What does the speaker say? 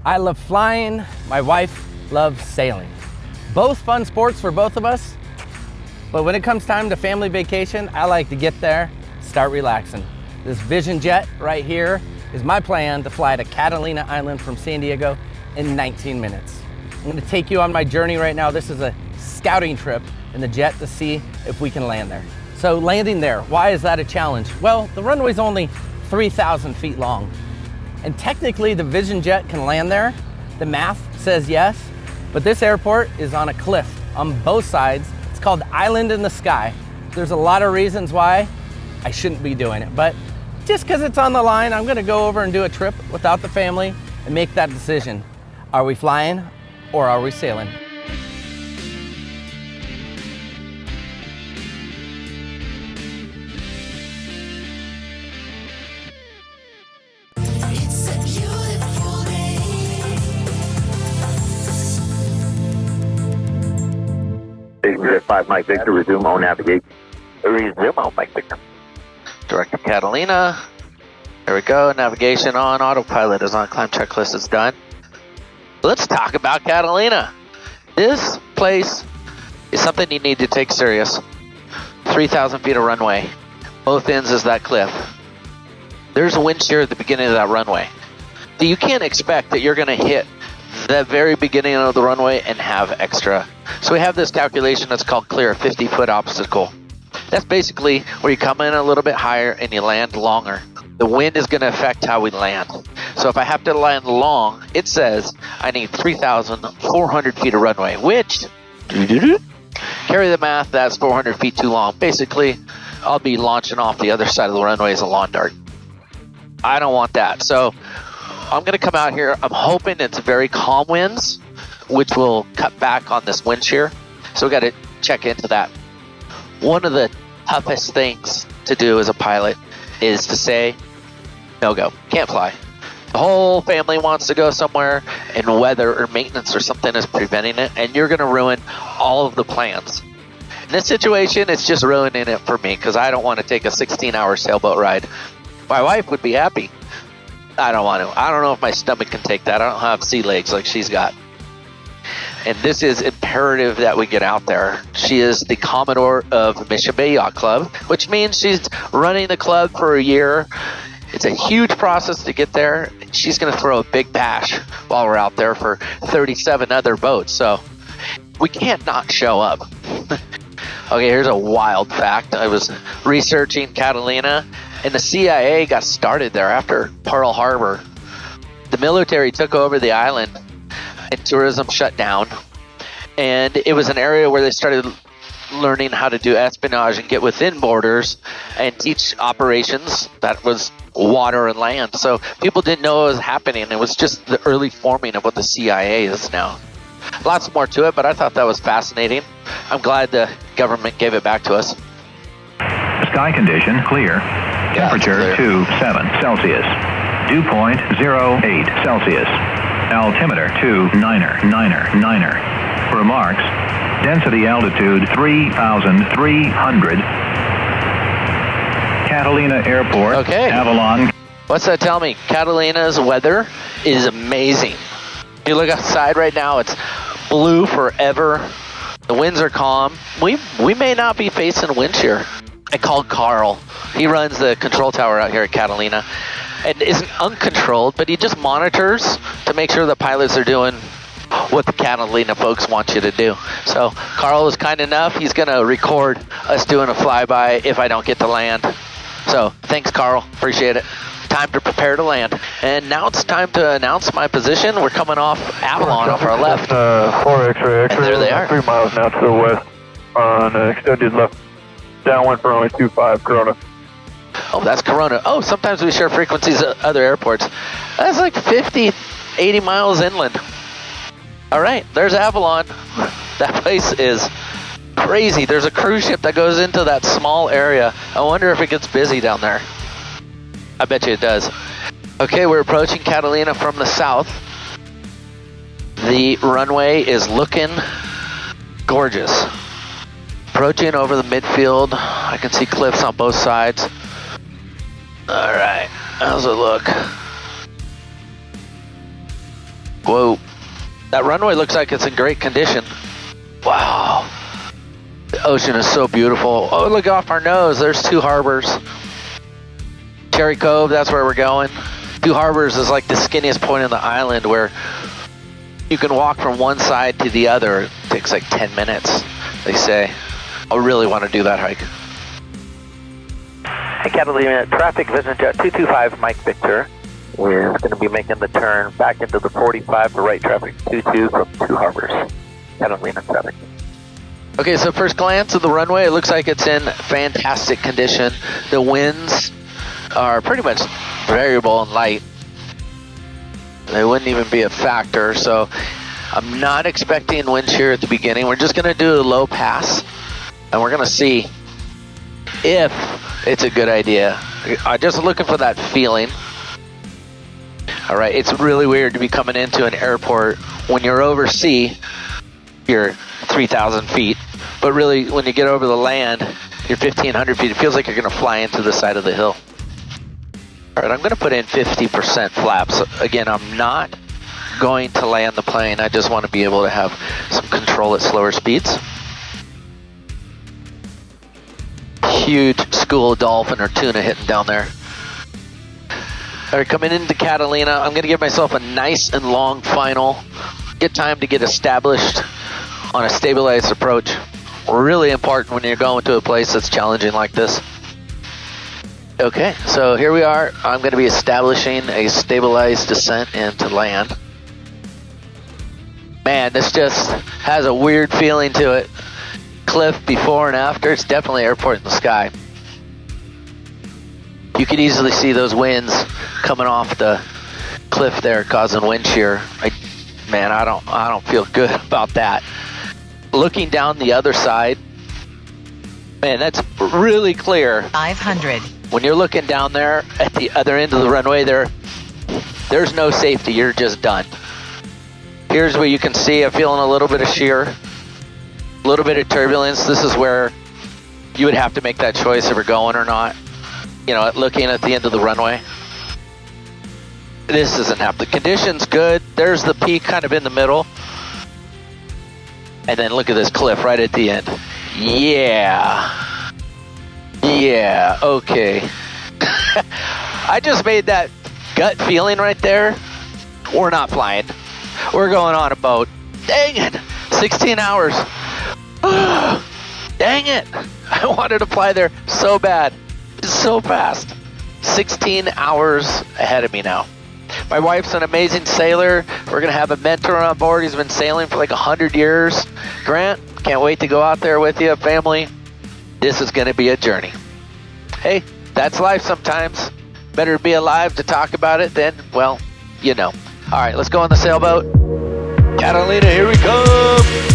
I love flying, my wife loves sailing. Both fun sports for both of us, but when it comes time to family vacation, I like to get there, start relaxing. This Vision Jet right here is my plan to fly to Catalina Island from San Diego in 19 minutes. I'm gonna take you on my journey right now. This is a scouting trip in the jet to see if we can land there. So landing there, why is that a challenge? Well, the runway's only 3,000 feet long. And technically the Vision Jet can land there. The math says yes, but this airport is on a cliff on both sides. It's called Island in the Sky. There's a lot of reasons why I shouldn't be doing it, but just because it's on the line, I'm gonna go over and do a trip without the family and make that decision. Are we flying or are we sailing? Jet 5 Mike Victor, resume on navigation. Resume on Mike Victor. Direct to Catalina. There we go. Navigation on. Autopilot is on. Climb checklist is done. Let's talk about Catalina. This place is something you need to take serious. 3,000 feet of runway. Both ends is that cliff. There's a wind shear at the beginning of that runway. So you can't expect that you're going to hit the very beginning of the runway and have extra. So we have this calculation that's called clear, a 50-foot obstacle. That's basically where you come in a little bit higher and you land longer. The wind is going to affect how we land. So if I have to land long, it says I need 3,400 feet of runway, which, carry the math, that's 400 feet too long. Basically, I'll be launching off the other side of the runway as a lawn dart. I don't want that. So I'm going to come out here. I'm hoping it's very calm winds, which will cut back on this wind shear. So we got to check into that. One of the toughest things to do as a pilot is to say, no go, can't fly. The whole family wants to go somewhere and weather or maintenance or something is preventing it, and you're going to ruin all of the plans. In this situation, it's just ruining it for me because I don't want to take a 16-hour sailboat ride. My wife would be happy. I don't want to. I don't know if my stomach can take that. I don't have sea legs like she's got. And this is imperative that we get out there. She is the Commodore of Mission Bay Yacht Club, which means she's running the club for a year. It's a huge process to get there. She's going to throw a big bash while we're out there for 37 other boats. So we can't not show up. Okay, here's a wild fact. I was researching Catalina, and the CIA got started there after Pearl Harbor. The military took over the island and tourism shut down, and it was an area where they started learning how to do espionage and get within borders and teach operations that was water and land. So people didn't know what was happening. It was just the early forming of what the CIA is now. Lots more to it, but I thought that was fascinating. I'm glad the government gave it back to us. Sky condition clear. Temperature 27 Celsius. Dew point 08 Celsius. Altimeter 29er. Remarks. Density altitude 3,300. Catalina Airport. Okay. Avalon. What's that tell me? Catalina's weather is amazing. You look outside right now, it's blue forever. The winds are calm. We may not be facing wind shear. I called Carl. He runs the control tower out here at Catalina and isn't uncontrolled, but he just monitors to make sure the pilots are doing what the Catalina folks want you to do. So Carl is kind enough. He's going to record us doing a flyby if I don't get to land. So thanks, Carl. Appreciate it. Time to prepare to land. And now it's time to announce my position. We're coming off Avalon off our left. 4 X-ray, and there they are. 3 miles now to the west on extended left. Downwind for only 25 Corona. Oh, that's Corona. Oh, sometimes we share frequencies at other airports. That's like 50, 80 miles inland. All right, there's Avalon. That place is crazy. There's a cruise ship that goes into that small area. I wonder if it gets busy down there. I bet you it does. Okay, we're approaching Catalina from the south. The runway is looking gorgeous. Approaching over the midfield. I can see cliffs on both sides. All right, how's it look? Whoa. That runway looks like it's in great condition. Wow. The ocean is so beautiful. Oh, look off our nose. There's Two Harbors. Cherry Cove, that's where we're going. Two Harbors is like the skinniest point on the island where you can walk from one side to the other. It takes like 10 minutes, they say. I really want to do that hike. Hey, Catalina, traffic Vision Jet 225, Mike Victor. We're going to be making the turn back into the 45 for right traffic 22 from Two Harbors. Catalina traffic. Okay, so first glance of the runway, it looks like it's in fantastic condition. The winds are pretty much variable and light. They wouldn't even be a factor, so I'm not expecting wind shear at the beginning. We're just gonna do a low pass, and we're gonna see if it's a good idea. I'm just looking for that feeling. All right, it's really weird to be coming into an airport when you're over sea, you're 3,000 feet, but really when you get over the land, you're 1,500 feet. It feels like you're gonna fly into the side of the hill. All right, I'm gonna put in 50% flaps. Again, I'm not going to land the plane. I just want to be able to have some control at slower speeds. Huge school of dolphin or tuna hitting down there. All right, coming into Catalina, I'm gonna give myself a nice and long final. Get time to get established on a stabilized approach. Really important when you're going to a place that's challenging like this. Okay, so here we are. I'm going to be establishing a stabilized descent into land. Man, this just has a weird feeling to it. Cliff before and after, it's definitely airport in the sky. You could easily see those winds coming off the cliff there causing wind shear. Man, I don't feel good about that. Looking down the other side, man, that's really clear. 500. When you're looking down there at the other end of the runway, there's no safety. You're just done. Here's where you can see I'm feeling a little bit of shear, a little bit of turbulence. This is where you would have to make that choice if we're going or not. You know, looking at the end of the runway. This doesn't have the conditions good. There's the peak kind of in the middle. And then look at this cliff right at the end. Yeah, okay. I just made that gut feeling right there. We're not flying. We're going on a boat. Dang it, 16 hours. Dang it, I wanted to fly there so bad. It's so fast. 16 hours ahead of me now. My wife's an amazing sailor. We're gonna have a mentor on board. He's been sailing for like 100 years. Grant, can't wait to go out there with you, family. This is gonna be a journey. Hey, that's life sometimes. Better be alive to talk about it than, well, you know. All right, let's go on the sailboat. Catalina, here we come.